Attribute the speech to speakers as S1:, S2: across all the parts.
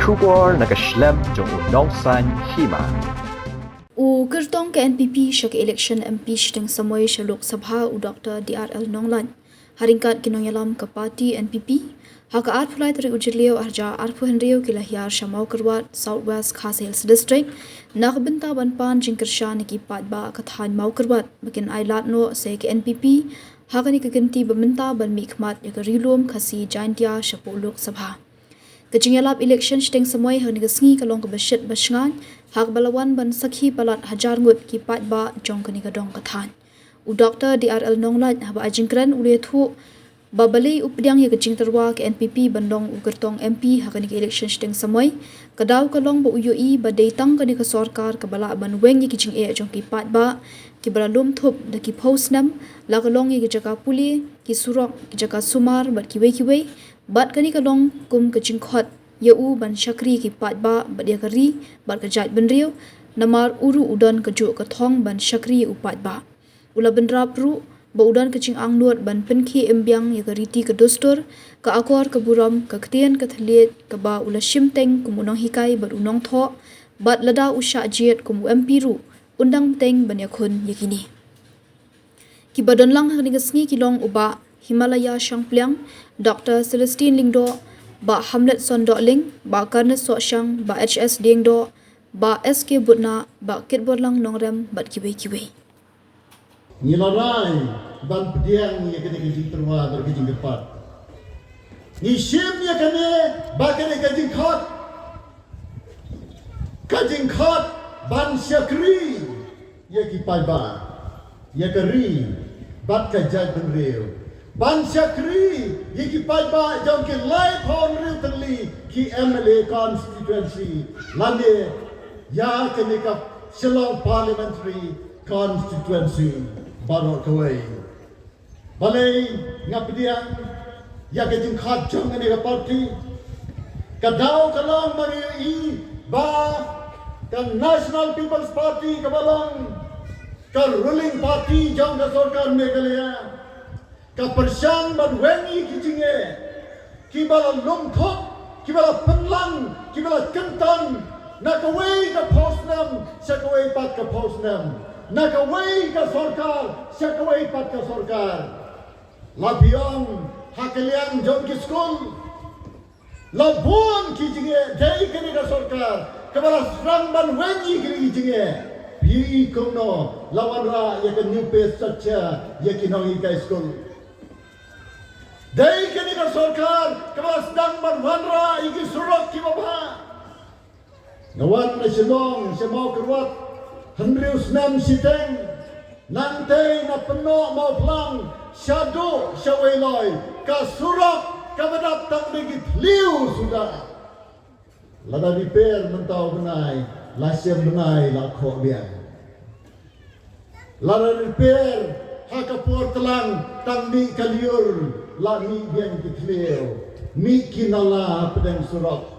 S1: Shubor nakaslem jong unongsan Hima.
S2: Kertong ke NPP syak election MP Shiteng Samoi Lok Sabha Dr. DRL Nonglait. Haringkat Jingïalap ke parti NPP. Haka arpulai dari ujirliau arja arpu henriau kilahiar Mawkyrwat Southwest Khas Hills District. Nak benta banpan jingkershan ki Paidbah kathan Mawkyrwat. Makin ailat no se ke NPP. Haka ni kegenti bementa ban mikmat ya kerilum kasi jantia syapu Lok Sabha. Jingïalap Ilekshon Shiteng Samoi hang nigasngi kalong ke besyit basngan hak balawan ban sakhi palat hajar ngut ki Paidbah jong ke nigadong kathan. Dr. DRL Nonglait haba ajingkran ule thu babali updiang ya kecing terwa ke NPP bandong ugertong MP hak ni election Shiteng Samoi kadau kalong ba uyoi ba deitang ke ni ke sarkar ke bala ban weng ya kicing jong ki Paidbah ki balalum thup da ki postnam la kalong ya jaga puli ki surok ki jaga sumar bat ki wei bat kani kalong kum kecing khot ya u ban syakri ki Paidbah bat dia kari bat kejat benriu namar uru udan kejuk ke thong ban syakri u Paidbah ula benrap ru ba udan kecing angnut ban penki embiang ya keriti ke dostor ke akor ke buram ke ketien ke thliet ke ba ula Shiteng kumunong hikai bat unong tho bat lada usha jiet kumu MP ru undang teng ban yakun yakini ki badon lang hang ngasngi kilong uba Himalaya Shangpliang Dr. Celestine Lingdo ba Hamlet Sondokling ba Karnes So Shang ba HS Dingdo ba SK Butna ba Kitborlang Nongrem bat kiwe
S3: Nilarai ban pediang ya kena kejing terwa ber kejing depan. Ni shim ya kena ba kena kejing khot. Kejing khot ban syakri ya ki Paidbah. Ya keri bat kajat benreu. Ban syakri ya ki Paidbah jong ki lai phon riu terli ki MLA constituency. Lande ya kena ka Shillong parliamentary constituency. Baru kawai. Balai ngapdiang ya kejing khat jong ni ka parti. Kadau kalong mari I ba kan National People's Party kabalong ka ruling party jong ka sarkar Meghalaya. Ka persyang ban wengi kijinge. Ki bala lumthok, ki bala penlang, ki bala kentang. Nakawai ka postnam, sakawai pat ka postnam. Nakawai ka sarkar, sakawai pat ka sarkar. Labiang hakaliang jom ki school. Labuan ki jinge, dai kini ka sarkar. Kabala serang ban wenyi kini jinge. Pi kumno lawan ra ya ka new pace sacha ya ki nongi ka school. Dai kini ka sarkar, kabala sedang ban wanra iki surok ki baba. Ngawan na silong, sa Mawkyrwat. Henrius nam Shiteng nanti na penuh mau pelang syadu syawailoy kasurok kabadap tang digit liu sudah lada diper mentau benai lasem benai lakho biang lada diper hakapur telang tang mi kaliur la mi biang kitliu mi kinala pedang surok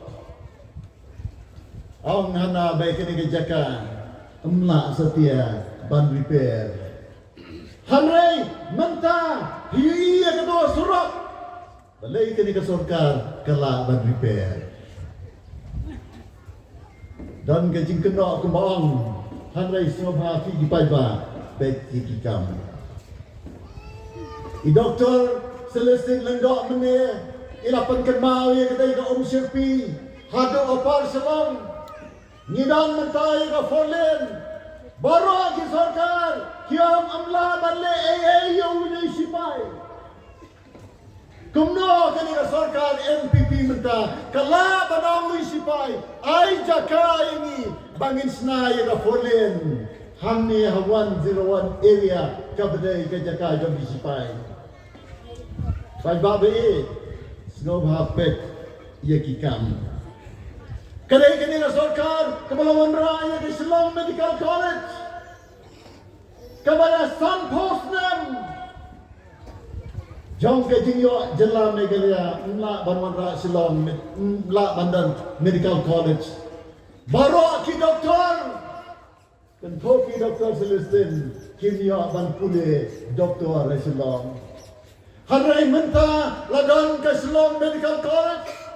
S3: ong hana baik ni kejakan Emlak setia ban repair. Hamrai mentah hiya kedua surat. Balai kini ke sarkar kala ban repair. Dan kejing kena kembang. Hamrai semua fi di Paidbah baik kikam. I Dr. Celestine Lingdo mene ilapan kemau ya kedai ka Sirpi hadu opar selang. Nidang mentai ka folen baru ki sarkar kiam amla balle yo ni sipai kumno kani ka sarkar MPP menta kala banang ni sipai ai jaka ini bangin snai ka folen hamni 101 area kabdai ka jaka jom sipai Paidbah be snow hapet ye kikam Kadai kini na sarkar kebalawan raya di Shillong Medical College. Kabala San Postnam. Jong kejing yo jela Meghalaya mla banwan ra Shillong mla bandan Medical College. Baru ki doktor. Kan kopi Dr. Celestine kini yo ban pule doktor ra Shillong. Harai menta ladan ke Shillong Medical College.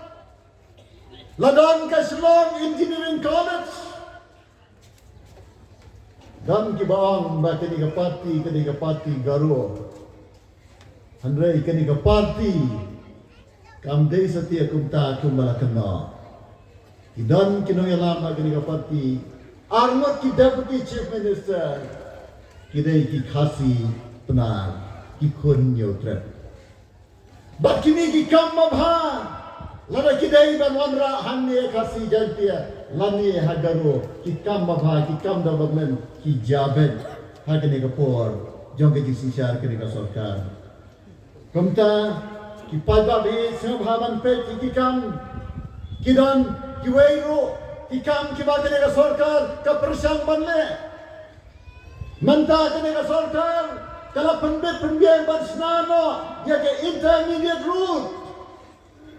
S3: Ladon ka Shillong Engineering College. Dan kibaang ba kini ka parti garo. Handrai kini ka parti kam dei satia kumta kumbalakana. Idan Nonglait kini ka parti armot ki deputy chief minister kidai ki khasi penar ki khun nyotret. Bat kini ki kam mabha lada kidai ban wanra hanne khasi jantia lani hagaro ki kam mabha ki kam development ki jabet hakene ka por jong ke sisar kini ka sarkar. Kumta ki Paidbah bi sabhaban pe ki kam kidan ki weiro ki kam ki bagane ka sarkar ka persang banle manta kene ka sarkar kala penbian ban snano ya ke intermediate route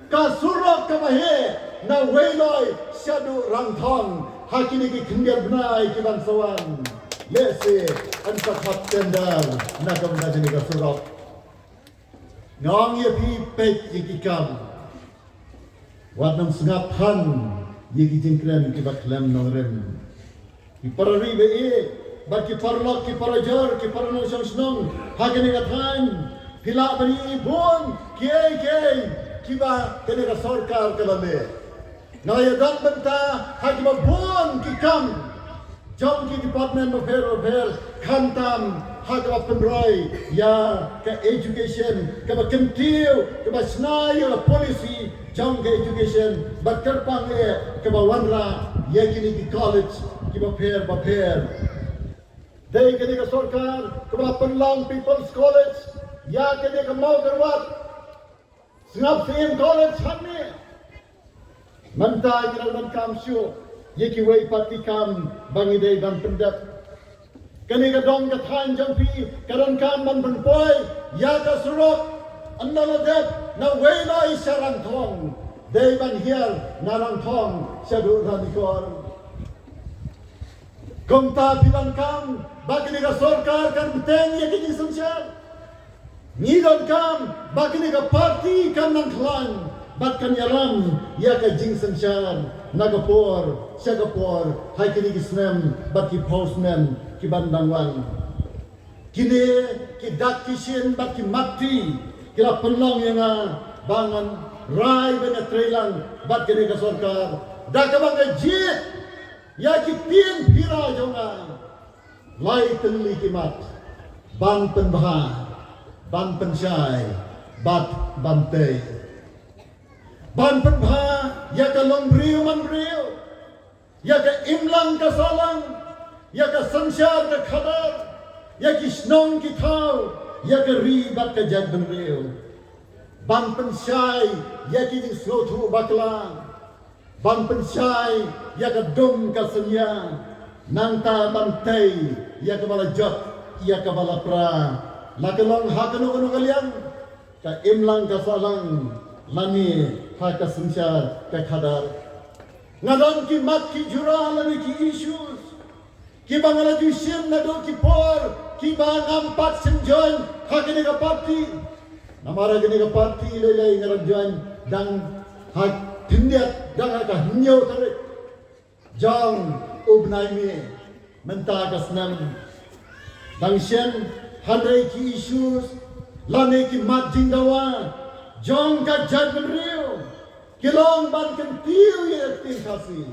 S3: ka surok ka bahe na weiloi syadu rangthong hakini ki khindian bnai ki ban sawan lese an sakhat tendal na kam na kene ka surok ngong ye pi pe ki kam wat nam sngap han ye ki jingkren ki baklam nongrem ki parari be e ba ki parlok ki parajar ki parano song hagene ka than hila bari bon ki ba kene ka sarkar kalame ngaya dan benta hagima bon ki kam jom ki department of affairs khantam hagwa penroi ya ke education ke ba kentiu ke ba snai la policy jom ke education ba terpang ke ba wanra ya kini ki college ki ba fair dei kini ka sarkar ke ba penlang people's college ya kini ka Mawkyrwat sngap sim college hamne manta kira man kam syu ye ki wei pati kam bangi dei ban pendat kani ka dong ka than jong pi karon kam ban poi ya ka surok annala dep na wei lai sarang thong dei ban hial narang thong sadu radikor komta bilang kam bagini ka sarkar kan beten ye ki samsar ni don kam bagini ka parti kam nang khlan bat kan yalam ya ka jing samsar nagapor Singapore hai kini ki snem bat ki postman ki bandangwan kini ki dak kishin bat ki mati kila penlong yang bangan rai bena trailang bat kini ka sarkar dak ka bang jit ya ki tin pira jonga lai tenli ki mat ban penbha ban pensyai bat bantei ban penbha ya ka lombriu manbriu ya ka imlang ka salang ya ka samsyar ka khadar ya ki snong ki thau ya ka ri bat ka jag benriu ban pensyai ya ki ding slotu bakla ban pensyai ya ka dum ka senya nanta bantai ya ka bala jot ya ka bala pra la ka long ha ka no kalian ka imlang ka salang lani haka samsyar ka khadar ngadon ki mat ki jura lani ki issues ki bangala jusim na do ki por ki bangam pat semjon hakene ka parti namara gene ka parti lelai ngaran dang hak tindiat dang ka hinyo tare jang ubnai me menta ka snam dang shen handai ki issues lani ki mat jingdawa jong ka judgment real kilong ban kan tiu ye tin khasi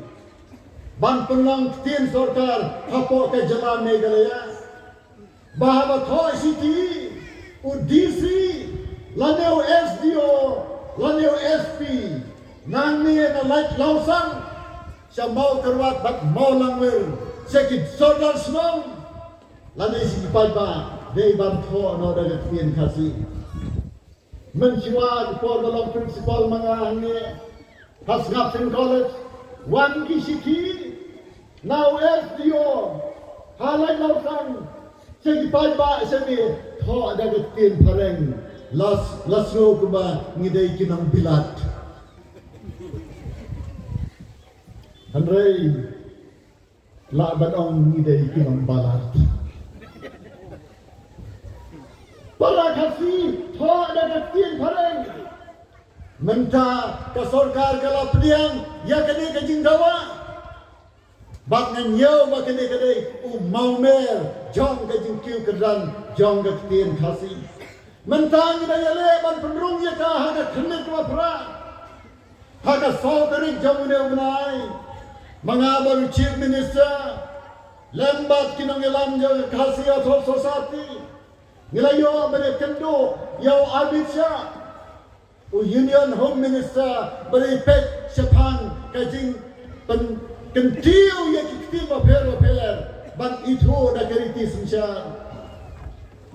S3: ban penlang tin sarkar hapo ka jalan megalaya bahaba tho city udc laneu sdo laneu sp nangni na light lausang sa Mawkyrwat bat maulang sekit sodar snong laneu si Paidbah dei ban tho no da tin khasi menjiwa por dalam principal mga hangi hasngap sin college wan kisiki now SDO halay lausang segi Paidbah semi tho ada tin pareng lasno kuba ngidai kinang bilat Andrei laban ong ngidai kinang balat para kasi tho ada tin pareng Mentah ke sorkar kalau pediang, ya kena ke jingdawa. Bak ngan yau bak kena kedai, mau mer, jong ke jingkiu kedan, jong ke ketien kasih. Mentah ni dah yale, ban penrung ya kah, haga kena kela pra. Haga saudari jong ni unai. Mengabar chief minister, lembat kinong ilam jong kasih atau society. Nilayo beri kendo, yau abisya. Union Home Minister beri pet sepan kajing kentiu yang kita per ban itu dah keriti semsa.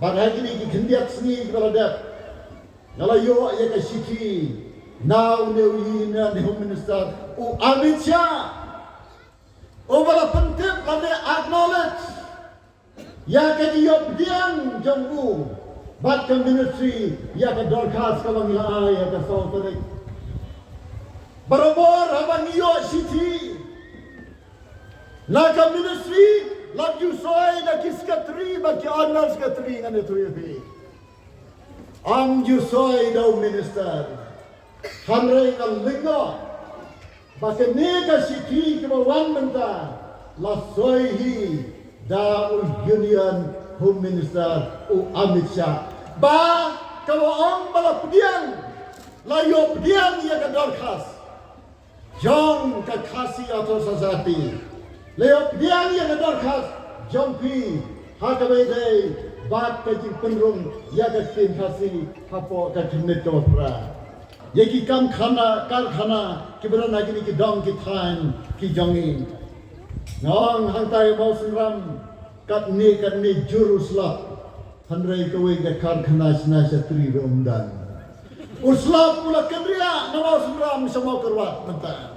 S3: Ban hari ini kendiak seni kepada Nilayo yang kasih now Union Home Minister Amit Shah. Bala penting lade acknowledge ya kajiyop diang jonggu. Bat ke ministry ya ke dorkas ke bangla ya ke sauteri. Barabor abang iyo city. Na ke ministry lak you soy na kiskatri baki honors katri ngane tuibi. Am you soy daw minister. Hanrei ngal lingo. Baki ne ke city ke bawan menta la soy hi da union Home Minister Amit Shah. Ba kalau orang bala pediang, layo pediang ia ke dorkas. Jom ke kasih atau society. Layo pediang ia ke dorkas. Jom pi hak bedai bat ke penrung ia ke tim kasih hapo ke kemit ke pra. Yaki kam khana kar khana kibra nagi ni ki dong ki thain ki jongi. Ngong hantai mau senram kat ni juruslah. Handrai kawai ke karkhana senasa tri umdan. Uslap pula kendria nama suram Mawkyrwat mentah.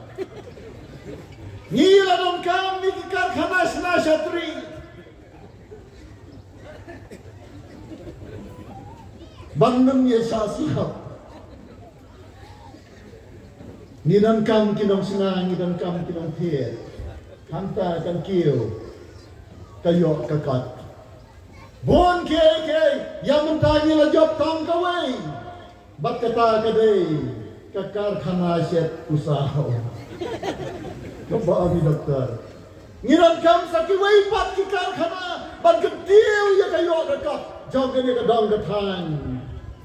S3: Ngila dong kami ke karkhana senasa tri. Bandung ya sasiap. Ngidan kam kinong senang, ngidan kam kinong tiet. Hanta kan kiyo. Kayo kakat. Bon ke yang mentanya la job tang kawai. Bat kata kadai kakar khana set usaha. Coba abi doktor. Ngiran kam sakiwai pat ki kar khana ban ketiu ya kayo dekat. Jog kene ke dong ketang.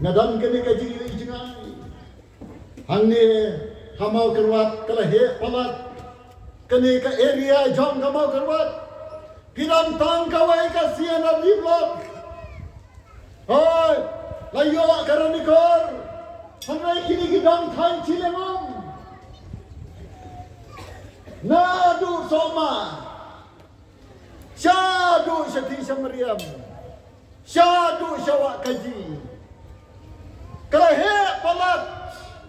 S3: Ngadam kene ke jingi jingai. Hangni Mawkyrwat kalahe palat. Kene ke area jong Mawkyrwat. Pinantang kawai kasihan di blok. Hoi, layo karanikor. Hangai kini gidang than cilengom. Nadu soma. Syadu syati samriam. Syadu syawak kaji. Kalahe palat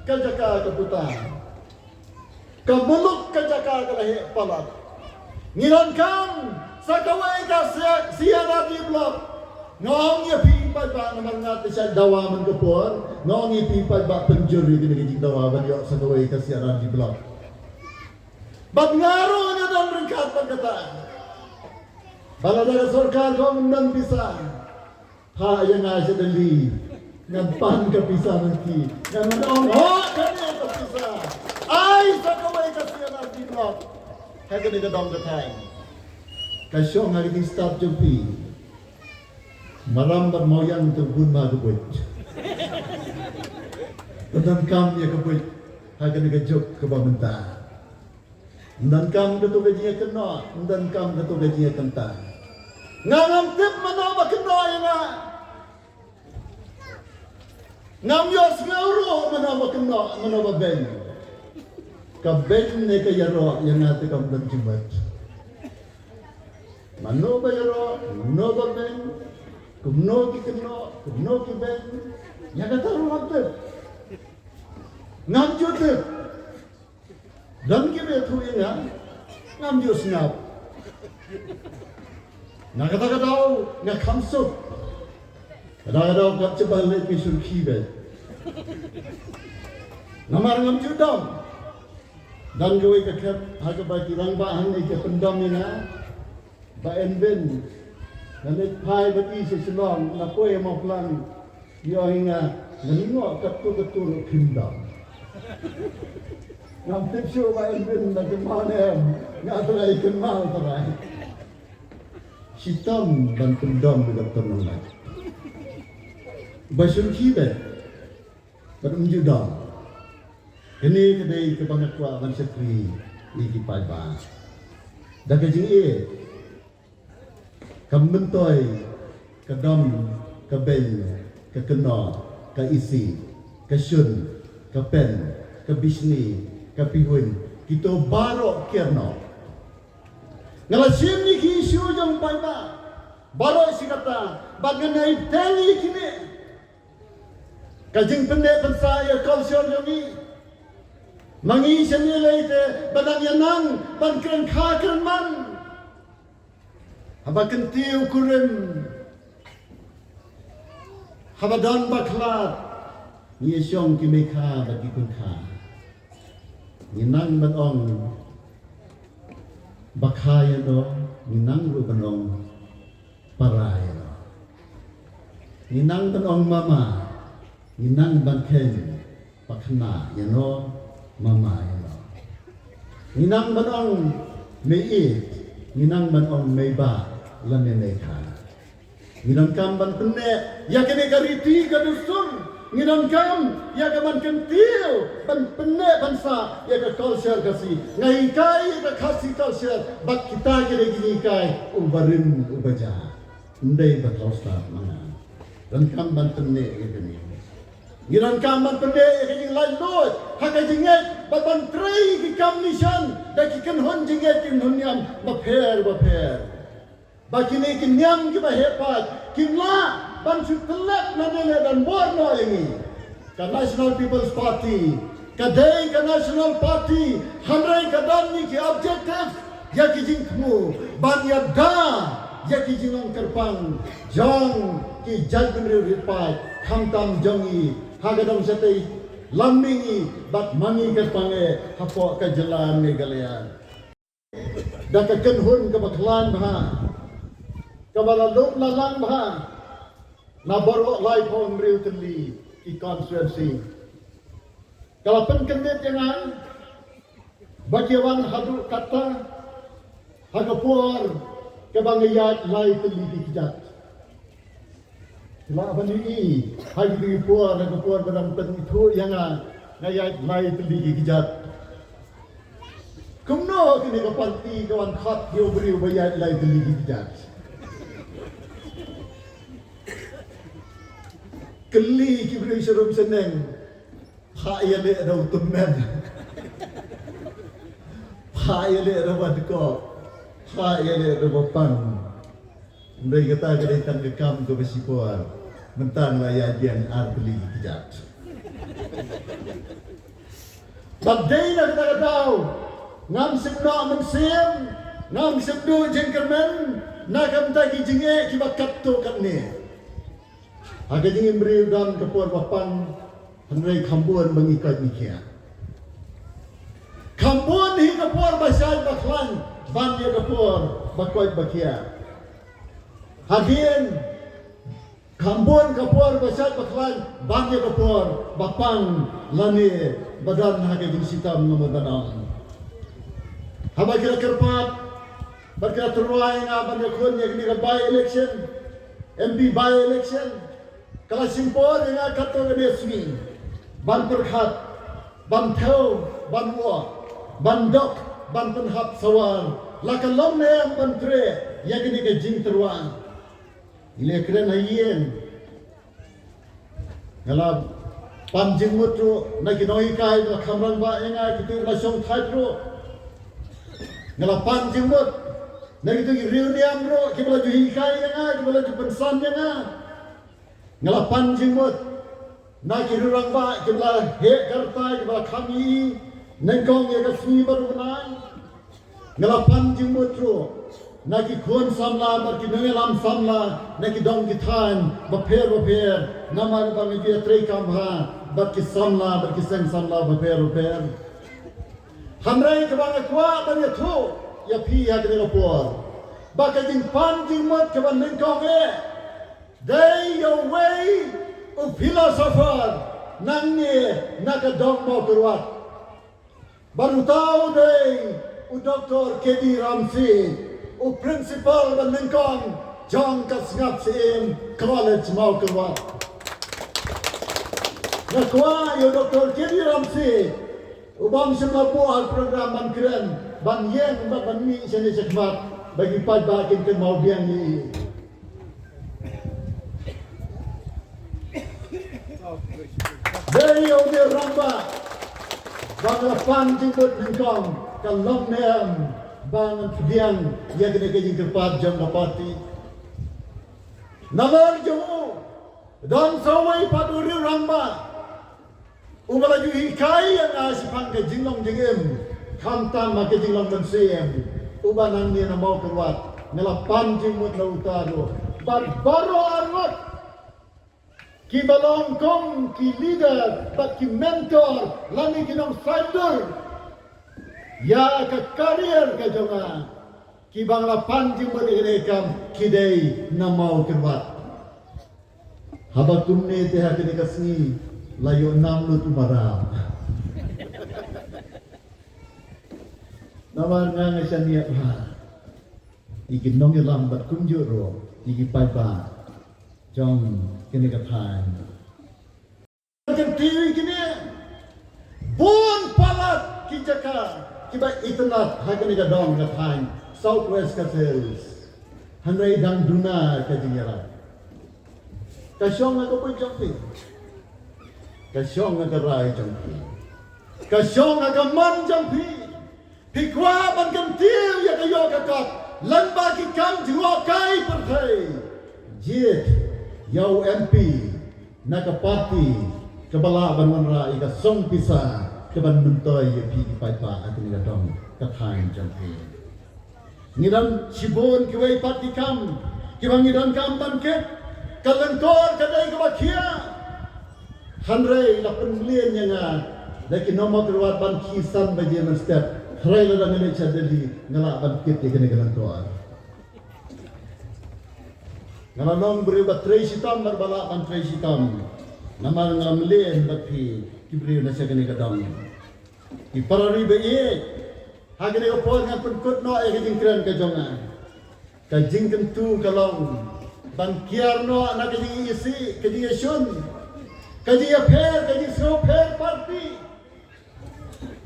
S3: kajaka keputan. Kemuluk kajaka kalahe palat. Ngirankan sakawai ka siara di blok. Ngong ya pipai ba naman natin siya dawaman kapor. Ngong ya pipai ba penjuri kinagiging dawaman yung sakawai ka siara di blok. Ba't ngaro niya doon ringkat pagkataan? Balada ka sorkar ko mundan bisa. Kaya nga siya dali. Nagpan ka pisa ng ki. Nagmanong kanya ka pisa. Ay sakawai ka siara di blok. Kaya ka dong katay. Kasyong hari ini start jumpi, marambat moyang terbun magubut. Dan kam ya kebut, hagan kejok kebamenta. Dan kam ketu gajinya kena, dan kam ketu gajinya kenta. Ngam tip mana bakena ya na? Ngam yos ngauro mana bakena, mana baben. Kaben ne kayaro yang ngate kam dan jimat. Mano bayaro, no baben, kumno ki ben, ya kata orang tu, ngam jote, dan kita tu yang ngam jos ngap, nak kata ngak kamsuk, kata kat cebalik pisur kibe, namar ngam judam, dan gawe kakep, harga bagi rang bahan ni ke pendam ni na. Baen ben, nanti pai bagi seselong, nak kau yang mau pelan, dia ingat, nanti ngok ketu pindah. ngam tipsu ba bin na kemanem ngatrai kenal tarai Shiteng dan pendom di Dr. Nonglait basun kibe berunjudam ini kedai kebangakwa mansakri di Paidbah dah kejing kembentoi kedom kebel kekena keisi kesun kepen kebisni kepihun kita barok kierno ngalasim ni isu jang Paidbah barok si kata bagenai teli kini kajing pendek pensaya culture jogi mangi senilai te badang yanang ban keren kha keren man haba kentiu kurim haba dan baklat ni syong ki mekha bagi kun kha ni nang ban ong bakhaya do ni nang ru ban ong parai do ni nang ban ong mama ni nang ban ken pakhna ya no mama ya no ni nang ban ong mei ni nang ban ong meiba lame mekha ni nang kam ban penne ya kene kariti ka dusur ni nang kam ya ka ban kentiu ban penne ban sa ya ka culture kasi ngai kai ka khasi culture bak kita kene gini kai ubarin ubaja ndai ba tausta mana dan kam ban penne ni Giran kaman pende kajing lai lot haka jinget baban trei ki kam nishan da ki kan hon jinget kin hunyam bapher bakini kin nyam ki bahepat kin la ban su telak na ne dan borno ini ka National People's Party ka dei ka National Party hamrai ka dan ni ki objective ya ki jing mu ban ya da ya ki jing long kerpang jong ki judgment report kham tam jongi hagadam satai lammingi bat mangi kerpange hapo ka jalan megalayan da ka kenhun ka baklan bha ka balaluk lalang bha na boro lai pon riu teli ki constituency kala pen kendit jangan bakiwan hadu kata hagapur ka bangayat lai teli ki kijat la bani hai di puar na puar badam pentu yang ngayat lai teli kijat kumno kini ka panti kawan khat hiu beriu bayat lai teli kijat keli ki beriu serum seneng ha ya le rau tumen ha ya le rawat ko ha ya le rawapan Ndai kata kadai tang gekam ke besipuar mentang layan yang arbeli kejat. Bagdai na kita kataw ngam sibno mensim ngam sibno jengkermen nakam tagi jinge ki bakat to katne. Aga jinge mriu dan kepuar bapan handai kambuan mengikat nikia. Kambuan hi kepuar basai baklan ban dia kepuar bakwat bakia. Hadian Kambun kapur basat baklan bangya kapur bapang lani badan hake jing sitam ngamadanang haba kira kerpat berkira terwai nga bangya kun yang ni by election MP by election kala simpor nga kato ngene swi ban perkhat ban thau ban wa ban dok ban penhap sawar lakalom ne ban tre yang ni ke jing terwai Ilekshon hayen ngalap panjing mutru na kinoi kai na khamrang ba enga kitu la song thai tru ngalap panjing mut na kitu reunion ro kibala ju kai enga kibala ju pensan enga ngalap panjing mut na kirurang ba kibala he karta kibala khami nengkong ya kasmi baru benai ngalap panjing mutru Naki kun samla, naki nengelam samla, naki dong kitan, baper nama bang dia trei kamha, baki samla, baki seng samla, baper. Hamrai kebang kuat bang tu, ya pi ya kena lapor. Baka jing pan jing mat kebang nengkong They your way of philosopher, nang ni nakadong Mawkyrwat. Baru tahu deh u Dr. Kedi Ramsi, u principal Menengkong Jong Kasngap Sim College Mawkyrwat. Nakwa yo Dr. Kedi Ramsi, u bang semua buah program ban keren, ban yen ban mi sini sekmat bagi Paidbah kin ke mau biang ni. Dari ode ramba bang lapan jemput Menengkong kalong nem bang biang ya kena ke kepat jam dapati. Nalar jo dan Samoi paduri ramba umalaju hikai yang asipang ke jinglong jingem kamtam make jinglong mensiem ubanang ni na Mawkyrwat ngelapan jimut na utaro baro arot ki balong kong ki leader bat ki mentor lani kinong fighter ya ka career ka jonga ki bang lapan jimut irekam kidei na Mawkyrwat habak tumne te hakini kasni layo namlu tumarap. Naman nga siya niya, ikinong ilang bat kumjuro, Paidbah, jong kinikatahan. Kantiwi kini, bon palat kijaka, kiba itenat hakinigadong katahan, Southwest Kasils, hanray dang duna ka Jingïalap. Kasyong ako po jong Kasyong nga karay jampi. Kasyong nga kaman jampi. Pikwa man kantil ya kayo kakak. Lan bagi kam jiwa kai pertai. Jit yaw MP nakapati kabala ban ra ika song pisa kaban mentoy ya pi Paidbah atin gadong kathain jampi. Ngidam sibon kiwai pati kam. Kibang ngidam kam banket. Kalengkor kadai kabakia. Handrai lapan million yang lagi nomor Mawkyrwat ban kisan bagi step. Handrai la ngene chadeli ngala ban kit kene kene toa. Ngala nong beri bat tray sitam berbala ban tray sitam. Nama ngala million bagi kibri na siya kene kadang. Ki parari be ye. Hagene ko pon ngan penkut no e kajing kren ka jonga. Kajing kentu kalong ban kiar no na kajing isi kajing Ilekshon. Kaji affair, kaji snowfair party,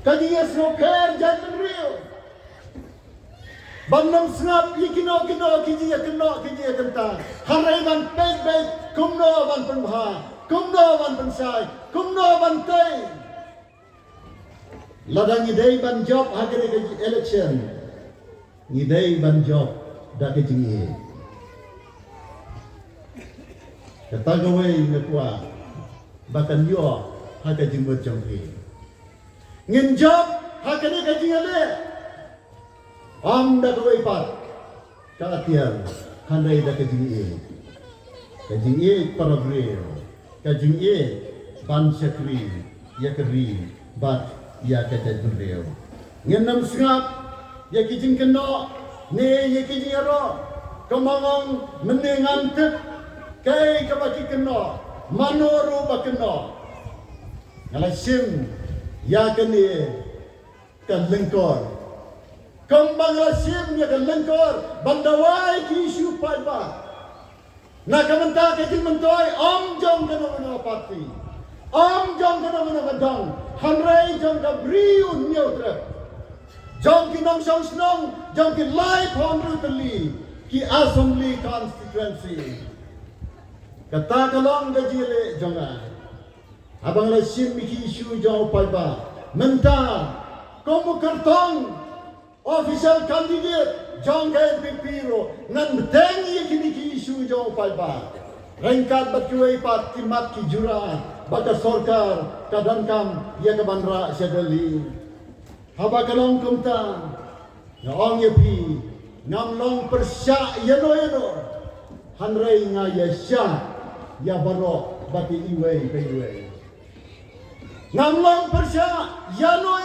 S3: kaji snowfair jangan real. Bandam snap ikino kiji kenta. Harai ban Paidbah kumno ban penbha, kumno ban pensai, kumno ban tay. Ladang idei ban job hagere kaji election, idei ban job dak kaji. Kata gawe ngekwa. Bahkan yo haka jimut jampi. Ngin job haka ni Jingïalap. Anda kawai pat. Kalatian handai da Jingïalap. Jingïalap para bril. Jingïalap ban syakri ya keri bat ya kata bril. Ngin nam sngap ya kijing keno ne ya kijing aro. Kamangong menengan tek kai kabaki keno. Manoro bakeno ngalasim ya kene kalengkor kambang lasim ya kalengkor bandawai ki isu Paidbah na kamanta ke mentoy om jong kena parti om jong kena gadang hanrai jong ka briun neutre jong ki nong song snong jong ki live home brutally ki assembly constituency. Kata kalong gajile jonga. Abang lasim miki isu jong Paidbah. Menta komu kartong official candidate jong NPP ro nan tengi kini isu jong Paidbah. Rengkat batkuai pat kimat ki jura bata sorkar kadangkam ya kabanra sedeli. Haba kalong kumta ngong yepi ngamlong persya yano hanrai nga yasya ya barok bati iwei peiwei ngamlong persya yano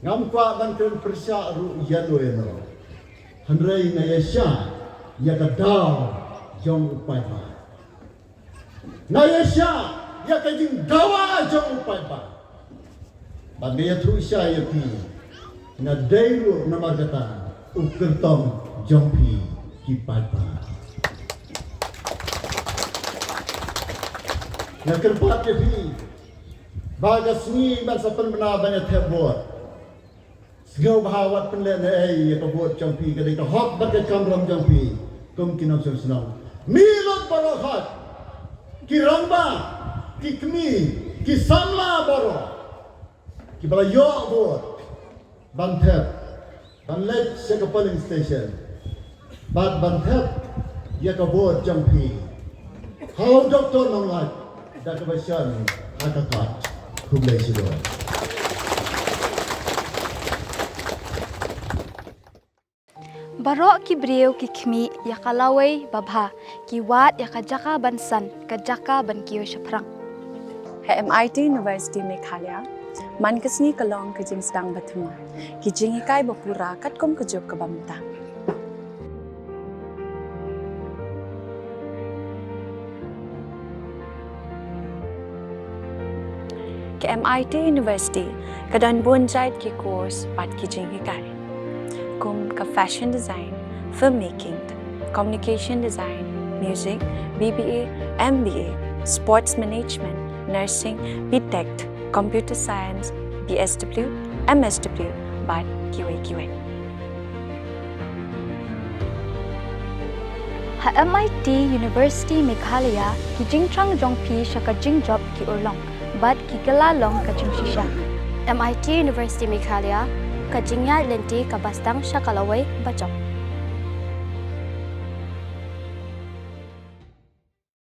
S3: ngamkwa banten persya ru yano hanrai nga yasya ya kadaw jong Paidbah na yasya ya ka jing dawa jong Paidbah. Bandaya thu sya ya pi na dairu na margata ukertong jongpi ki Paidbah. Na kerpat ya pi bagas ni bangsa penbena banyak tebot. Segau bahawat penlen ya ka bot jongpi ka dei ka hok bakat kamram jongpi kum kinam senang. Milot barokat ki ramba ki kmi ki samla baro ki bala yo bot bantep banlet se ka polling station bat bantep ya ka bot jongpi how doctor Nonglait da ka basyan hakakat kublai sido.
S4: Barok ki breu ki khmi ya kalawai babha ki wat ya kajaka bansan kajaka ban kiyo shaprang.
S5: MIT University Meghalaya man kasni kalong ke jing stang bathuma ki jingikai bapura katkom kejok ke bamta. Ke MIT University kadan bonjait ki course pat ki jingikai. Kum ka fashion design, filmmaking, communication design, music, BBA, MBA, sports management, nursing, BTech, computer science, BSW, MSW, but QA.
S4: Ha MIT University Meghalaya ki jingtrang jongpi shaka jingjop ki urlong, but ki galalong ka jingshisha.
S6: MIT University Meghalaya ka Jingïalap lenti ka bastang sya kalaway bacok.